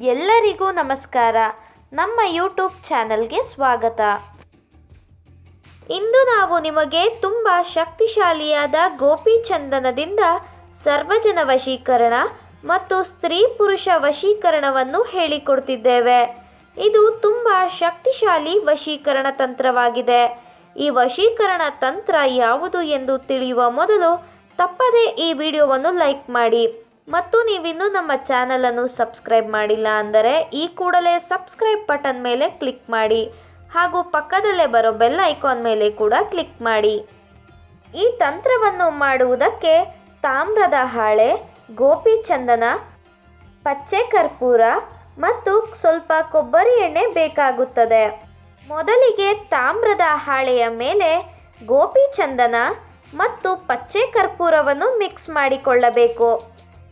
ಎಲ್ಲರಿಗೂ ನಮಸ್ಕಾರ. ನಮ್ಮ ಯೂಟ್ಯೂಬ್ ಚಾನಲ್ಗೆ ಸ್ವಾಗತ. ಇಂದು ನಾವು ನಿಮಗೆ ತುಂಬ ಶಕ್ತಿಶಾಲಿಯಾದ ಗೋಪಿಚಂದನದಿಂದ ಸರ್ವಜನ ವಶೀಕರಣ ಮತ್ತು ಸ್ತ್ರೀ ಪುರುಷ ವಶೀಕರಣವನ್ನು ಹೇಳಿಕೊಡ್ತಿದ್ದೇವೆ. ಇದು ತುಂಬ ಶಕ್ತಿಶಾಲಿ ವಶೀಕರಣ ತಂತ್ರವಾಗಿದೆ. ಈ ವಶೀಕರಣ ತಂತ್ರ ಯಾವುದು ಎಂದು ತಿಳಿಯುವ ಮೊದಲು ತಪ್ಪದೇ ಈ ವಿಡಿಯೋವನ್ನು ಲೈಕ್ ಮಾಡಿ ಮತ್ತು ನೀವಿನ್ನೂ ನಮ್ಮ ಚಾನಲನ್ನು ಸಬ್ಸ್ಕ್ರೈಬ್ ಮಾಡಿಲ್ಲ ಅಂದರೆ ಈ ಕೂಡಲೇ ಸಬ್ಸ್ಕ್ರೈಬ್ ಬಟನ್ ಮೇಲೆ ಕ್ಲಿಕ್ ಮಾಡಿ ಹಾಗೂ ಪಕ್ಕದಲ್ಲೇ ಬರೋ ಬೆಲ್ ಐಕಾನ್ ಮೇಲೆ ಕೂಡ ಕ್ಲಿಕ್ ಮಾಡಿ. ಈ ತಂತ್ರವನ್ನು ಮಾಡುವುದಕ್ಕೆ ತಾಮ್ರದ ಹಾಳೆ, ಗೋಪಿಚಂದನ, ಪಚ್ಚೆ ಕರ್ಪೂರ ಮತ್ತು ಸ್ವಲ್ಪ ಕೊಬ್ಬರಿ ಎಣ್ಣೆ ಬೇಕಾಗುತ್ತದೆ. ಮೊದಲಿಗೆ ತಾಮ್ರದ ಹಾಳೆಯ ಮೇಲೆ ಗೋಪಿಚಂದನ ಮತ್ತು ಪಚ್ಚೆ ಕರ್ಪೂರವನ್ನು ಮಿಕ್ಸ್ ಮಾಡಿಕೊಳ್ಳಬೇಕು.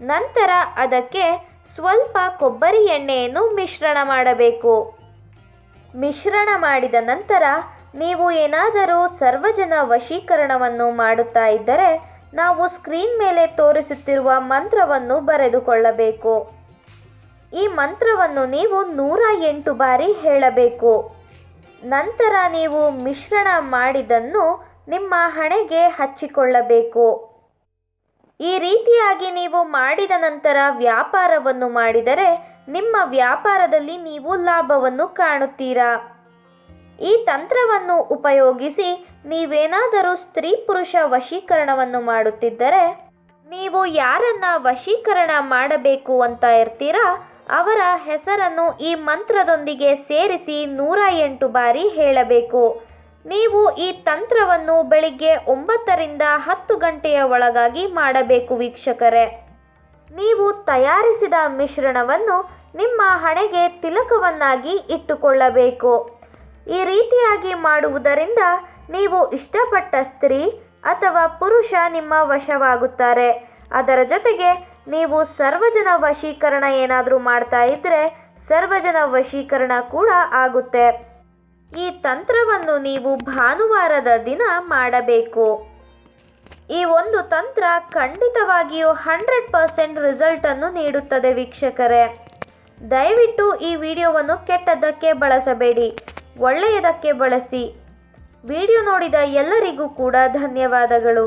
ನಂತರ ಅದಕ್ಕೆ ಸ್ವಲ್ಪ ಕೊಬ್ಬರಿ ಎಣ್ಣೆಯನ್ನು ಮಿಶ್ರಣ ಮಾಡಬೇಕು. ಮಿಶ್ರಣ ಮಾಡಿದ ನಂತರ ನೀವು ಏನಾದರೂ ಸರ್ವಜನ ವಶೀಕರಣವನ್ನು ಮಾಡುತ್ತಾ ಇದ್ದರೆ ನಾವು ಸ್ಕ್ರೀನ್ ಮೇಲೆ ತೋರಿಸುತ್ತಿರುವ ಮಂತ್ರವನ್ನು ಬರೆದುಕೊಳ್ಳಬೇಕು. ಈ ಮಂತ್ರವನ್ನು ನೀವು 108 ಬಾರಿ ಹೇಳಬೇಕು. ನಂತರ ನೀವು ಮಿಶ್ರಣ ಮಾಡಿದ್ದನ್ನು ನಿಮ್ಮ ಹಣೆಗೆ ಹಚ್ಚಿಕೊಳ್ಳಬೇಕು. ಈ ರೀತಿಯಾಗಿ ನೀವು ಮಾಡಿದ ನಂತರ ವ್ಯಾಪಾರವನ್ನು ಮಾಡಿದರೆ ನಿಮ್ಮ ವ್ಯಾಪಾರದಲ್ಲಿ ನೀವು ಲಾಭವನ್ನು ಕಾಣುತ್ತೀರಾ. ಈ ತಂತ್ರವನ್ನು ಉಪಯೋಗಿಸಿ ನೀವೇನಾದರೂ ಸ್ತ್ರೀ ಪುರುಷ ವಶೀಕರಣವನ್ನು ಮಾಡುತ್ತಿದ್ದರೆ ನೀವು ಯಾರನ್ನ ವಶೀಕರಣ ಮಾಡಬೇಕು ಅಂತ ಇರ್ತೀರಾ ಅವರ ಹೆಸರನ್ನು ಈ ಮಂತ್ರದೊಂದಿಗೆ ಸೇರಿಸಿ 108 ಬಾರಿ ಹೇಳಬೇಕು. ನೀವು ಈ ತಂತ್ರವನ್ನು ಬೆಳಿಗ್ಗೆ 9 ರಿಂದ 10 ಗಂಟೆಯ ಒಳಗಾಗಿ ಮಾಡಬೇಕು ವೀಕ್ಷಕರೇ. ನೀವು ತಯಾರಿಸಿದ ಮಿಶ್ರಣವನ್ನು ನಿಮ್ಮ ಹಣೆಗೆ ತಿಲಕವನ್ನಾಗಿ ಇಟ್ಟುಕೊಳ್ಳಬೇಕು. ಈ ರೀತಿಯಾಗಿ ಮಾಡುವುದರಿಂದ ನೀವು ಇಷ್ಟಪಟ್ಟ ಸ್ತ್ರೀ ಅಥವಾ ಪುರುಷ ನಿಮ್ಮ ವಶವಾಗುತ್ತಾರೆ. ಅದರ ಜೊತೆಗೆ ನೀವು ಸರ್ವಜನ ವಶೀಕರಣ ಏನಾದರೂ ಮಾಡ್ತಾ ಇದ್ದರೆ ಸರ್ವಜನ ವಶೀಕರಣ ಕೂಡ ಆಗುತ್ತೆ. ಈ ತಂತ್ರವನ್ನು ನೀವು ಭಾನುವಾರದ ದಿನ ಮಾಡಬೇಕು. ಈ ಒಂದು ತಂತ್ರ ಖಂಡಿತವಾಗಿಯೂ 100% ರಿಸಲ್ಟನ್ನು ನೀಡುತ್ತದೆ ವೀಕ್ಷಕರೇ. ದಯವಿಟ್ಟು ಈ ವಿಡಿಯೋವನ್ನು ಕೆಟ್ಟದ್ದಕ್ಕೆ ಬಳಸಬೇಡಿ, ಒಳ್ಳೆಯದಕ್ಕೆ ಬಳಸಿ. ವಿಡಿಯೋ ನೋಡಿದ ಎಲ್ಲರಿಗೂ ಕೂಡ ಧನ್ಯವಾದಗಳು.